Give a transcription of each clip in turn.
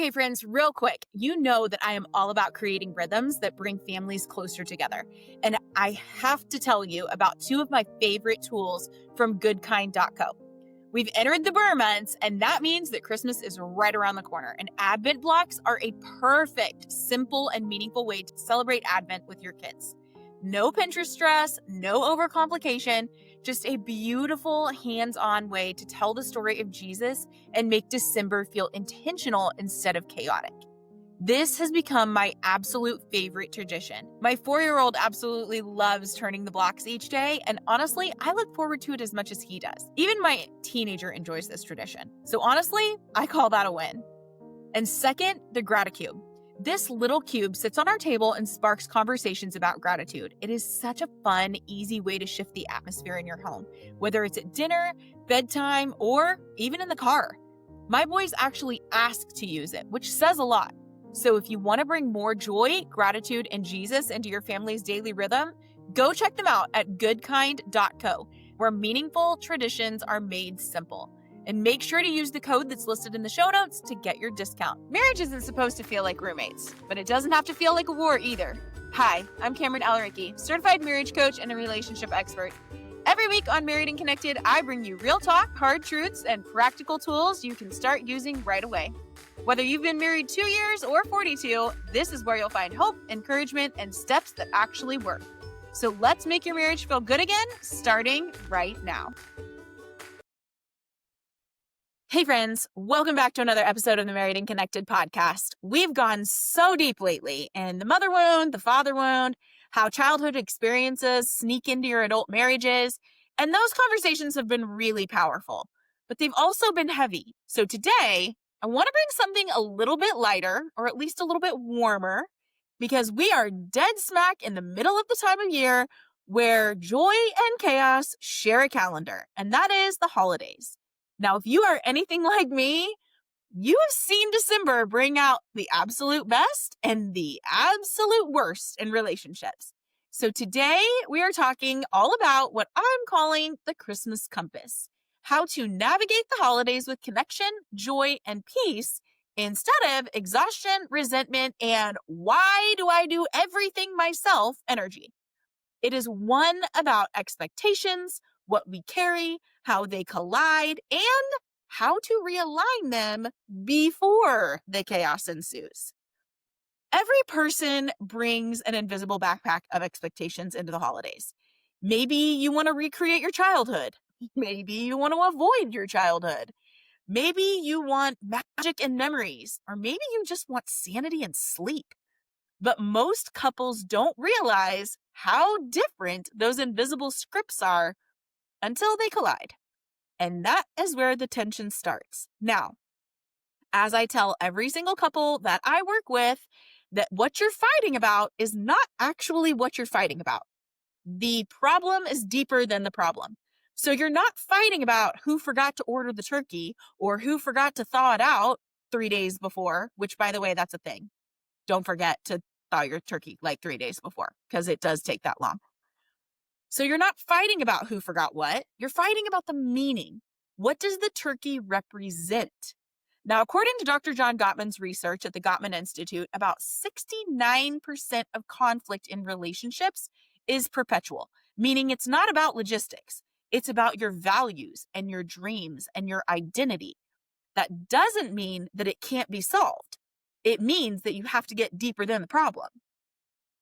Okay, friends, real quick, you know that I am all about creating rhythms that bring families closer together. And I have to tell you about two of my favorite tools from goodkind.co. We've entered the Burr months, and that means that Christmas is right around the corner. And Advent blocks are a perfect, simple, and meaningful way to celebrate Advent with your kids. No Pinterest stress, no overcomplication, just a beautiful, hands-on way to tell the story of Jesus and make December feel intentional instead of chaotic. This has become my absolute favorite tradition. My 4-year-old absolutely loves turning the blocks each day, and honestly, I look forward to it as much as he does. Even my teenager enjoys this tradition. So honestly, I call that a win. And second, the gratitude. This little cube sits on our table and sparks conversations about gratitude. It is such a fun, easy way to shift the atmosphere in your home, whether it's at dinner, bedtime, or even in the car. My boys actually ask to use it, which says a lot. So if you want to bring more joy, gratitude, and Jesus into your family's daily rhythm, go check them out at goodkind.co, where meaningful traditions are made simple. And make sure to use the code that's listed in the show notes to get your discount. Marriage isn't supposed to feel like roommates, but it doesn't have to feel like a war either. Hi, I'm Kameran Alareqi, certified marriage coach and a relationship expert. Every week on Married and Connected, I bring you real talk, hard truths, and practical tools you can start using right away. Whether you've been married 2 years or 42, this is where you'll find hope, encouragement, and steps that actually work. So let's make your marriage feel good again, starting right now. Hey friends, welcome back to another episode of the Married and Connected podcast. We've gone so deep lately in the mother wound, the father wound, how childhood experiences sneak into your adult marriages, and those conversations have been really powerful, but they've also been heavy. So today, I want to bring something a little bit lighter, or at least a little bit warmer, because we are dead smack in the middle of the time of year where joy and chaos share a calendar, and that is the holidays. Now, if you are anything like me, you have seen December bring out the absolute best and the absolute worst in relationships. So today we are talking all about what I'm calling the Christmas compass, how to navigate the holidays with connection, joy, and peace instead of exhaustion, resentment, and why do I do everything myself energy. It is one about expectations, what we carry, how they collide, and how to realign them before the chaos ensues. Every person brings an invisible backpack of expectations into the holidays. Maybe you want to recreate your childhood. Maybe you want to avoid your childhood. Maybe you want magic and memories, or maybe you just want sanity and sleep. But most couples don't realize how different those invisible scripts are until they collide. And that is where the tension starts. Now, as I tell every single couple that I work with, that what you're fighting about is not actually what you're fighting about. The problem is deeper than the problem. So you're not fighting about who forgot to order the turkey or who forgot to thaw it out 3 days before, which, by the way, that's a thing. Don't forget to thaw your turkey like 3 days before, because it does take that long. So you're not fighting about who forgot what. You're fighting about the meaning. What does the turkey represent? Now, according to Dr. John Gottman's research at the Gottman Institute, about 69% of conflict in relationships is perpetual, meaning it's not about logistics. It's about your values and your dreams and your identity. That doesn't mean that it can't be solved. It means that you have to get deeper than the problem.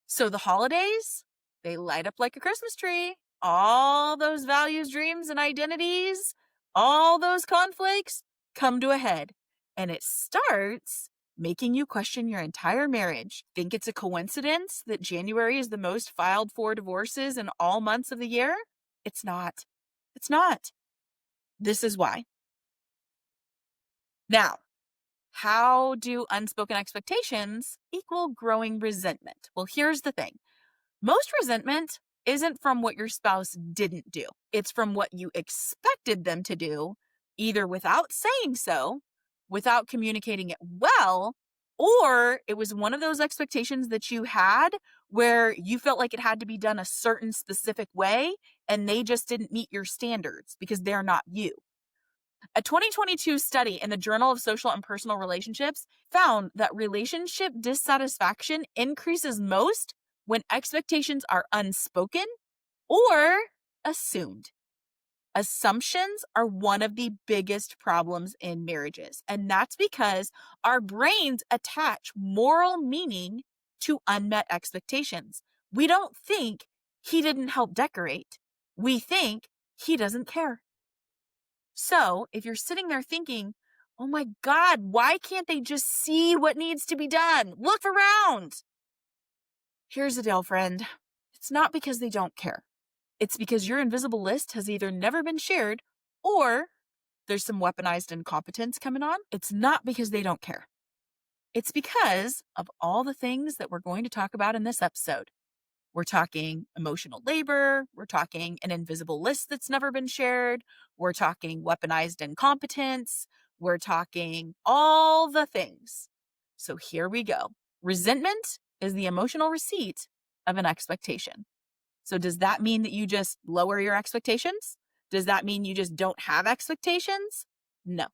So the holidays, they light up like a Christmas tree. All those values, dreams, and identities, all those conflicts come to a head. And it starts making you question your entire marriage. Think it's a coincidence that January is the most filed for divorces in all months of the year? It's not. It's not. This is why. Now, how do unspoken expectations equal growing resentment? Well, here's the thing. Most resentment isn't from what your spouse didn't do. It's from what you expected them to do, either without saying so, without communicating it well, or it was one of those expectations that you had where you felt like it had to be done a certain specific way and they just didn't meet your standards because they're not you. A 2022 study in the Journal of Social and Personal Relationships found that relationship dissatisfaction increases most when expectations are unspoken or assumed. Assumptions are one of the biggest problems in marriages, and that's because our brains attach moral meaning to unmet expectations. We don't think he didn't help decorate. We think he doesn't care. So if you're sitting there thinking, oh my God, why can't they just see what needs to be done? Look around. Here's the deal, friend. It's not because they don't care. It's because your invisible list has either never been shared or there's some weaponized incompetence coming on. It's not because they don't care. It's because of all the things that we're going to talk about in this episode. We're talking emotional labor. We're talking an invisible list that's never been shared. We're talking weaponized incompetence. We're talking all the things. So here we go. Resentment is the emotional receipt of an expectation. So does that mean that you just lower your expectations? Does that mean you just don't have expectations? No,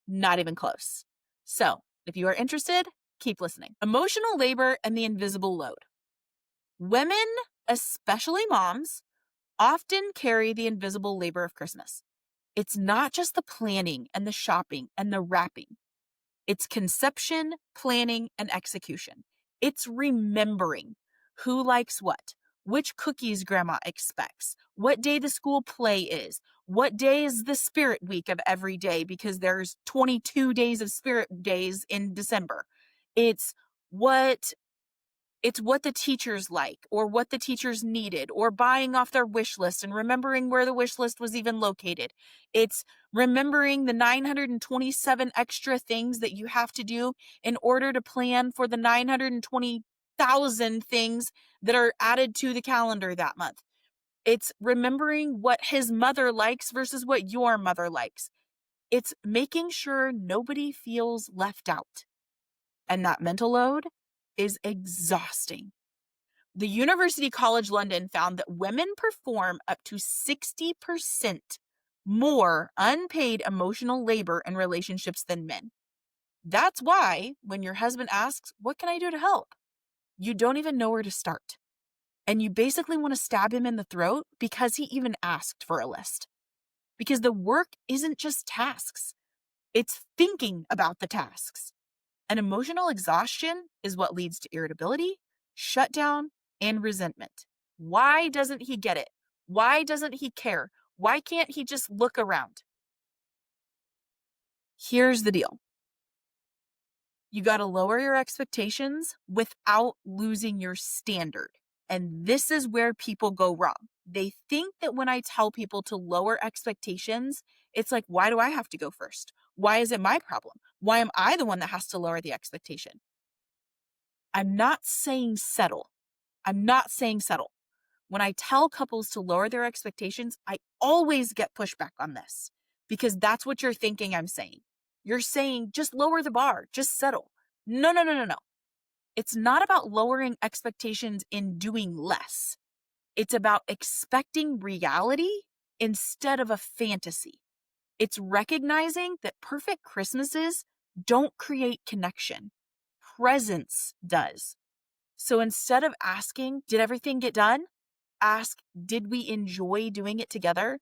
not even close. So if you are interested, keep listening. Emotional labor and the invisible load. Women, especially moms, often carry the invisible labor of Christmas. It's not just the planning and the shopping and the wrapping. It's conception, planning, and execution. It's remembering who likes what, which cookies grandma expects, what day the school play is, what day is the spirit week of every day because there's 22 days of spirit days in December. It's what the teachers like or what the teachers needed or buying off their wish list and remembering where the wish list was even located. It's remembering the 927 extra things that you have to do in order to plan for the 920,000 things that are added to the calendar that month. It's remembering what his mother likes versus what your mother likes. It's making sure nobody feels left out. And that mental load is exhausting. The University College London found that women perform up to 60% more unpaid emotional labor in relationships than men. That's why when your husband asks, what can I do to help? You don't even know where to start. And you basically want to stab him in the throat because he even asked for a list. Because the work isn't just tasks. It's thinking about the tasks. And emotional exhaustion is what leads to irritability, shutdown, and resentment. Why doesn't he get it? Why doesn't he care? Why can't he just look around? Here's the deal. You got to lower your expectations without losing your standard. And this is where people go wrong. They think that when I tell people to lower expectations, it's like, why do I have to go first? Why is it my problem? Why am I the one that has to lower the expectation? I'm not saying settle. I'm not saying settle. When I tell couples to lower their expectations, I always get pushback on this because that's what you're thinking I'm saying. You're saying just lower the bar, just settle. No. It's not about lowering expectations in doing less. It's about expecting reality instead of a fantasy. It's recognizing that perfect Christmases don't create connection. Presence does. So instead of asking, did everything get done? Ask, did we enjoy doing it together?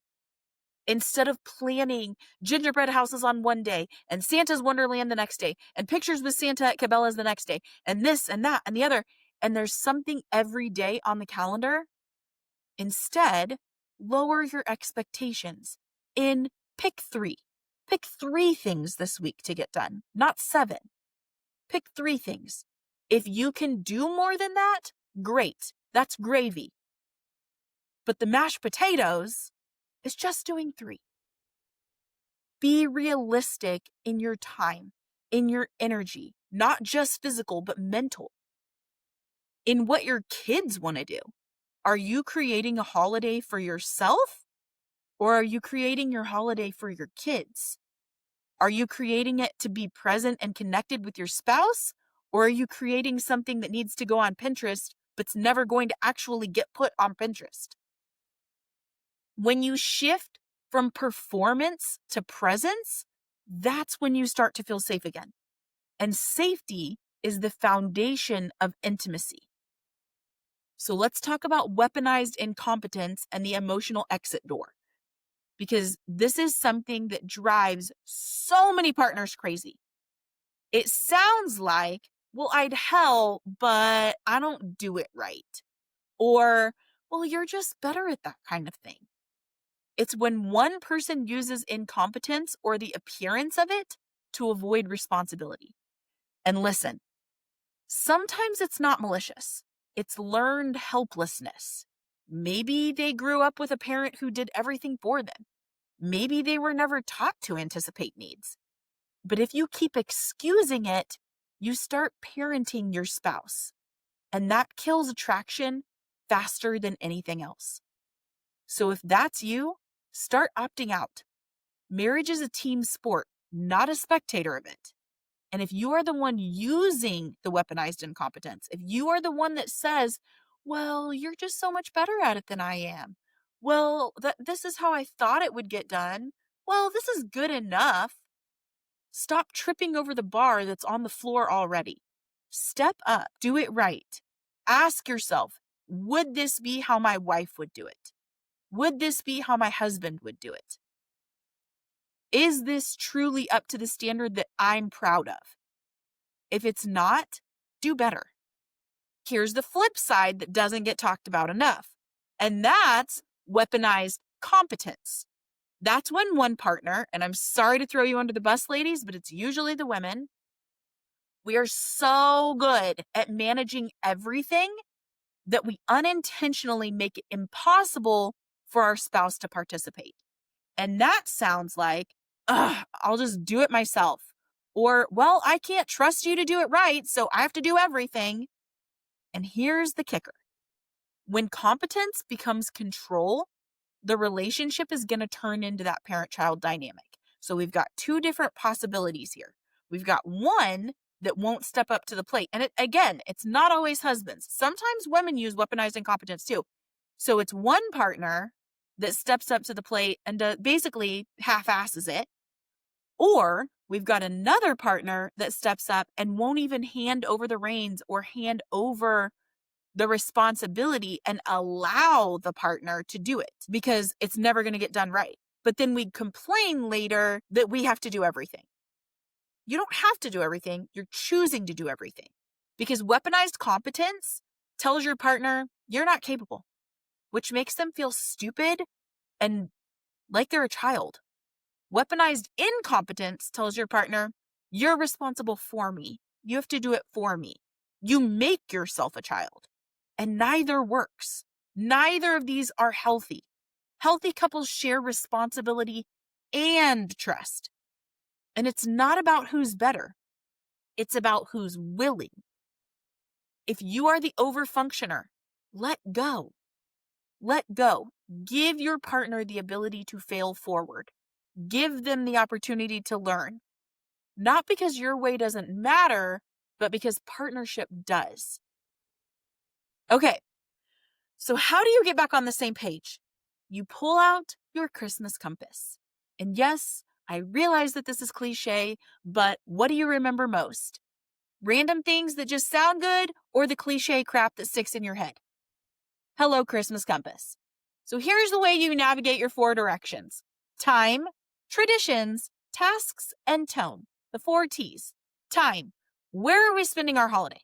Instead of planning gingerbread houses on one day and Santa's Wonderland the next day and pictures with Santa at Cabela's the next day and this and that and the other, and there's something every day on the calendar, instead, lower your expectations in pick three. Pick 3 things this week to get done, not 7. Pick 3 things. If you can do more than that, great. That's gravy. But the mashed potatoes is just doing 3. Be realistic in your time, in your energy, not just physical, but mental. In what your kids want to do. Are you creating a holiday for yourself? Or are you creating your holiday for your kids? Are you creating it to be present and connected with your spouse? Or are you creating something that needs to go on Pinterest, but's never going to actually get put on Pinterest? When you shift from performance to presence, that's when you start to feel safe again. And safety is the foundation of intimacy. So let's talk about weaponized incompetence and the emotional exit door, because this is something that drives so many partners crazy. It sounds like, well, I'd help, but I don't do it right. Or, well, you're just better at that kind of thing. It's when one person uses incompetence or the appearance of it to avoid responsibility. And listen, sometimes it's not malicious. It's learned helplessness. Maybe they grew up with a parent who did everything for them. Maybe they were never taught to anticipate needs. But if you keep excusing it, you start parenting your spouse. And that kills attraction faster than anything else. So if that's you, start opting out. Marriage is a team sport, not a spectator event. And if you are the one using the weaponized incompetence, if you are the one that says, well, you're just so much better at it than I am. Well, this is how I thought it would get done. Well, this is good enough. Stop tripping over the bar that's on the floor already. Step up, do it right. Ask yourself, would this be how my wife would do it? Would this be how my husband would do it? Is this truly up to the standard that I'm proud of? If it's not, do better. Here's the flip side that doesn't get talked about enough, and that's weaponized competence. That's when one partner, and I'm sorry to throw you under the bus, ladies, but it's usually the women. We are so good at managing everything that we unintentionally make it impossible for our spouse to participate. And that sounds like, I'll just do it myself. Or, well, I can't trust you to do it right, so I have to do everything. And here's the kicker. When competence becomes control, the relationship is going to turn into that parent-child dynamic. So we've got two different possibilities here. We've got one that won't step up to the plate. And it's not always husbands. Sometimes women use weaponized incompetence too. So it's one partner that steps up to the plate and basically half-asses it. Or we've got another partner that steps up and won't even hand over the reins or hand over the responsibility and allow the partner to do it because it's never going to get done right. But then we complain later that we have to do everything. You don't have to do everything. You're choosing to do everything because weaponized competence tells your partner you're not capable, which makes them feel stupid and like they're a child. Weaponized incompetence tells your partner you're responsible for me. You have to do it for me. You make yourself a child. And neither works. Neither of these are healthy. Healthy couples share responsibility and trust. And it's not about who's better. It's about who's willing. If you are the overfunctioner, let go. Let go. Give your partner the ability to fail forward. Give them the opportunity to learn. Not because your way doesn't matter, but because partnership does. Okay, so how do you get back on the same page? You pull out your Christmas compass. And yes, I realize that this is cliche, but what do you remember most? Random things that just sound good or the cliche crap that sticks in your head? Hello, Christmas compass. So here's the way you navigate your 4 directions. Time, traditions, tasks, and tone. The 4 T's. Time. Where are we spending our holiday?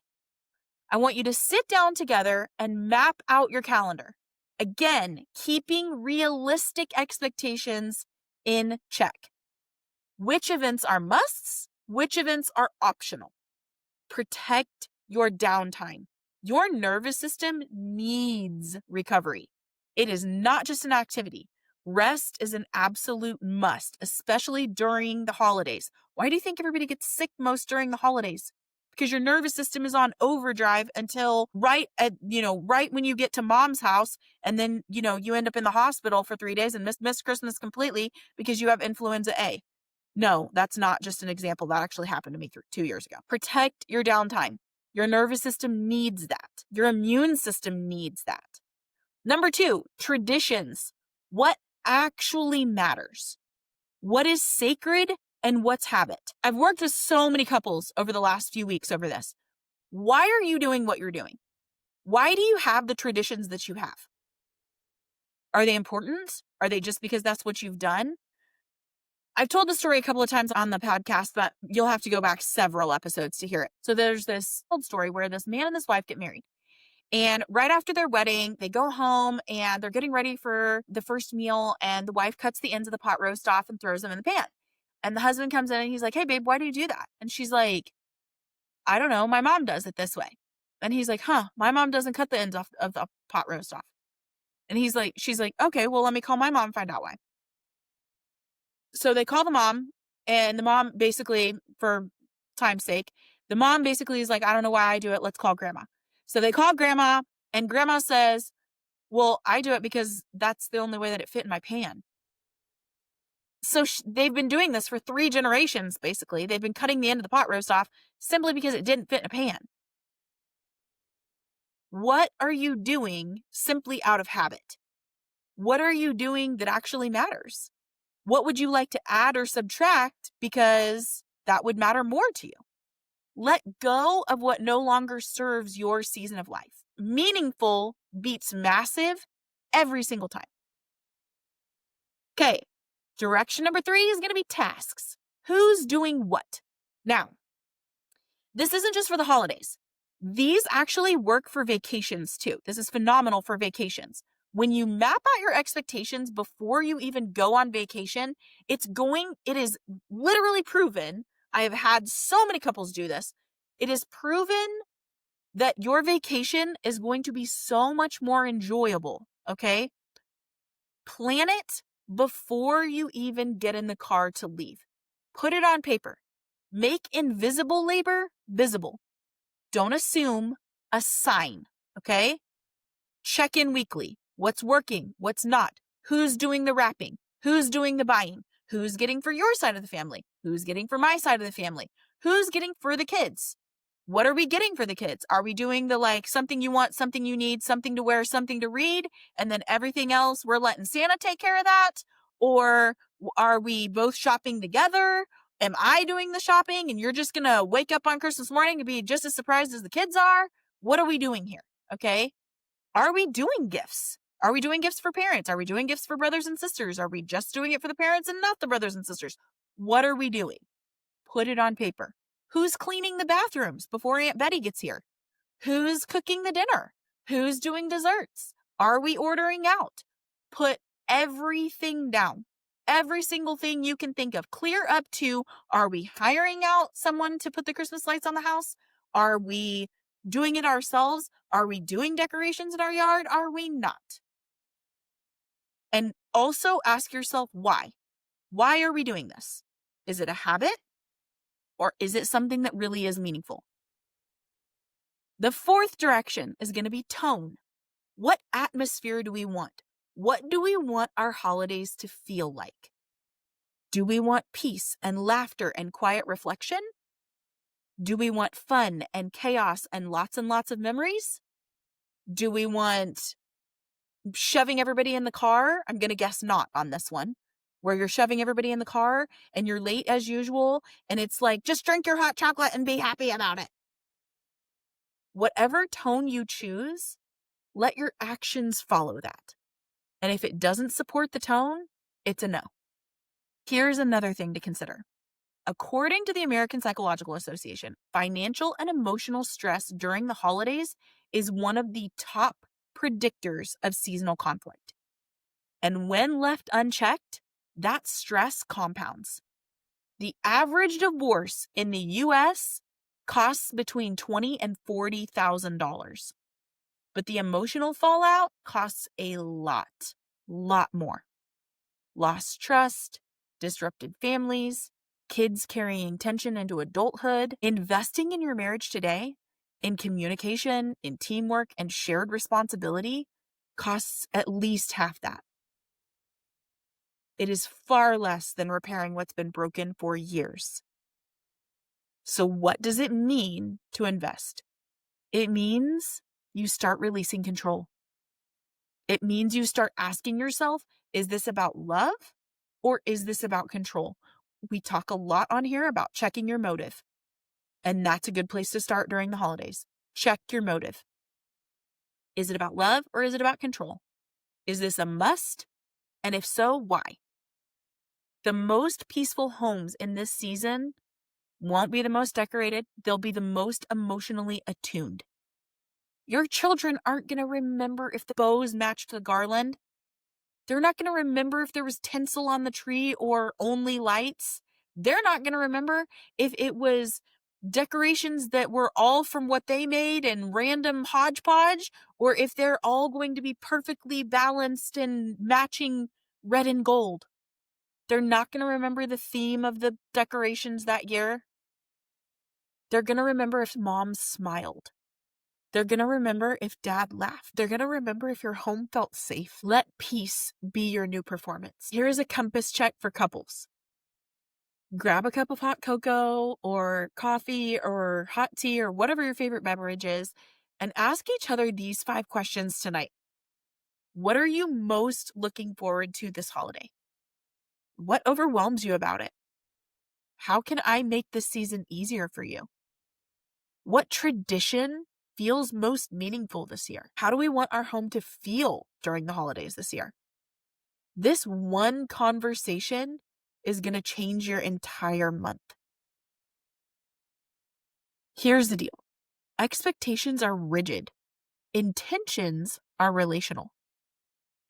I want you to sit down together and map out your calendar. Again, keeping realistic expectations in check. Which events are musts? Which events are optional? Protect your downtime. Your nervous system needs recovery. It is not just an activity. Rest is an absolute must, especially during the holidays. Why do you think everybody gets sick most during the holidays? Because your nervous system is on overdrive until right when you get to mom's house, and then, you end up in the hospital for 3 days and miss Christmas completely because you have influenza A. No, that's not just an example. That actually happened to me 2 years ago. Protect your downtime. Your nervous system needs that. Your immune system needs that. Number 2, traditions. What actually matters? What is sacred and what's habit? I've worked with so many couples over the last few weeks over this. Why are you doing what you're doing? Why do you have the traditions that you have? Are they important? Are they just because that's what you've done? I've told the story a couple of times on the podcast, but you'll have to go back several episodes to hear it. So there's this old story where this man and this wife get married. And right after their wedding, they go home and they're getting ready for the first meal. And the wife cuts the ends of the pot roast off and throws them in the pan. And the husband comes in and he's like, "Hey, babe, why do you do that?" And she's like, "I don't know. My mom does it this way." And he's like, "Huh, my mom doesn't cut the ends off of the pot roast off." And she's like, "Okay, well, let me call my mom and find out why." So they call the mom, and the mom basically, for time's sake, the mom basically is like, "I don't know why I do it. Let's call grandma." So they call grandma, and grandma says, "Well, I do it because that's the only way that it fit in my pan." So they've been doing this for 3 generations, basically. They've been cutting the end of the pot roast off simply because it didn't fit in a pan. What are you doing simply out of habit? What are you doing that actually matters? What would you like to add or subtract because that would matter more to you? Let go of what no longer serves your season of life. Meaningful beats massive every single time. Okay, direction number 3 is going to be tasks. Who's doing what? Now, this isn't just for the holidays. These actually work for vacations too. This is phenomenal for vacations. When you map out your expectations before you even go on vacation, it is literally proven. I have had so many couples do this. It is proven that your vacation is going to be so much more enjoyable, okay? Plan it before you even get in the car to leave. Put it on paper. Make invisible labor visible. Don't assume, assign, okay? Check in weekly. What's working? What's not? Who's doing the wrapping? Who's doing the buying? Who's getting for your side of the family? Who's getting for my side of the family? Who's getting for the kids? What are we getting for the kids? Are we doing the something you want, something you need, something to wear, something to read, and then everything else we're letting Santa take care of that? Or are we both shopping together? Am I doing the shopping and you're just going to wake up on Christmas morning and be just as surprised as the kids are? What are we doing here? Okay. Are we doing gifts? Are we doing gifts for parents? Are we doing gifts for brothers and sisters? Are we just doing it for the parents and not the brothers and sisters? What are we doing? Put it on paper. Who's cleaning the bathrooms before Aunt Betty gets here? Who's cooking the dinner? Who's doing desserts? Are we ordering out? Put everything down. Every single thing you can think of. Clear up to, are we hiring out someone to put the Christmas lights on the house? Are we doing it ourselves? Are we doing decorations in our yard? Are we not? And also ask yourself why. Why are we doing this? Is it a habit? Or is it something that really is meaningful? The 4th direction is going to be tone. What atmosphere do we want? What do we want our holidays to feel like? Do we want peace and laughter and quiet reflection? Do we want fun and chaos and lots of memories? Do we want shoving everybody in the car? I'm going to guess not on this one, where you're shoving everybody in the car and you're late as usual. And it's like, just drink your hot chocolate and be happy about it. Whatever tone you choose, let your actions follow that. And if it doesn't support the tone, it's a no. Here's another thing to consider. According to the American Psychological Association, financial and emotional stress during the holidays is one of the top predictors of seasonal conflict. And when left unchecked, that stress compounds. The average divorce in the US costs between $20,000 and $40,000. But the emotional fallout costs a lot more. Lost trust, disrupted families, kids carrying tension into adulthood. Investing in your marriage today, in communication, in teamwork, and shared responsibility costs at least half that. It is far less than repairing what's been broken for years. So what does it mean to invest? It means you start releasing control. It means you start asking yourself, Is this about love or is this about control? We talk a lot on here about checking your motive. And that's a good place to start during the holidays. Check your motive. Is it about love or is it about control? Is this a must? And if so, why? The most peaceful homes in this season won't be the most decorated. They'll be the most emotionally attuned. Your children aren't going to remember if the bows matched the garland. They're not going to remember if there was tinsel on the tree or only lights. They're not going to remember if it was decorations that were all from what they made and random hodgepodge, or if they're all going to be perfectly balanced and matching red and gold. They're not going to remember the theme of the decorations that year. They're going to remember if mom smiled. They're going to remember if dad laughed. They're going to remember if your home felt safe. Let peace be your new performance. Here is a compass check for couples. Grab a cup of hot cocoa or coffee or hot tea or whatever your favorite beverage is and ask each other these 5 questions tonight. What are you most looking forward to this holiday? What overwhelms you about it? How can I make this season easier for you? What tradition feels most meaningful this year? How do we want our home to feel during the holidays this year? This one conversation is going to change your entire month. Here's the deal. Expectations are rigid. Intentions are relational.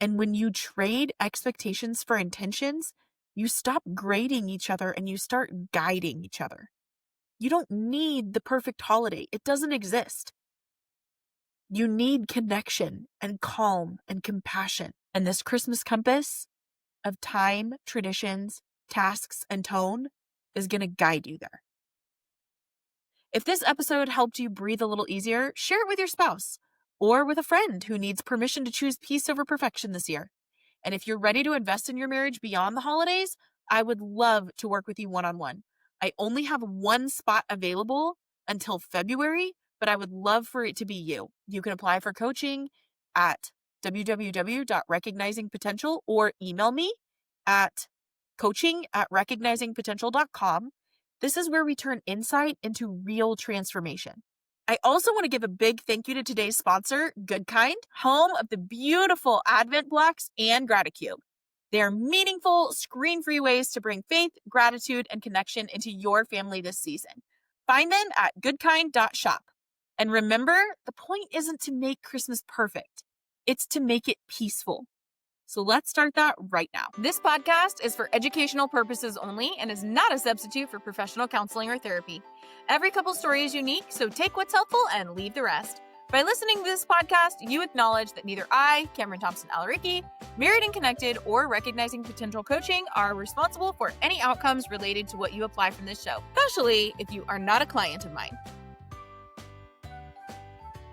And when you trade expectations for intentions, you stop grading each other and you start guiding each other. You don't need the perfect holiday. It doesn't exist. You need connection and calm and compassion. And this Christmas compass of time, traditions, tasks, and tone is going to guide you there. If this episode helped you breathe a little easier, share it with your spouse or with a friend who needs permission to choose peace over perfection this year. And if you're ready to invest in your marriage beyond the holidays, I would love to work with you one-on-one. I only have 1 spot available until February, but I would love for it to be you. You can apply for coaching at www.recognizingpotential or email me at coaching@recognizingpotential.com. This is where we turn insight into real transformation. I also want to give a big thank you to today's sponsor, Good Kind, home of the beautiful Advent blocks and Gratitude. They are meaningful, screen-free ways to bring faith, gratitude, and connection into your family this season. Find them at goodkind.shop. And remember, the point isn't to make Christmas perfect. It's to make it peaceful. So let's start that right now. This podcast is for educational purposes only and is not a substitute for professional counseling or therapy. Every couple story is unique, so take what's helpful and leave the rest. By listening to this podcast, you acknowledge that neither I, Kameran Alareqi, Married and Connected, or Recognizing Potential Coaching are responsible for any outcomes related to what you apply from this show, especially if you are not a client of mine.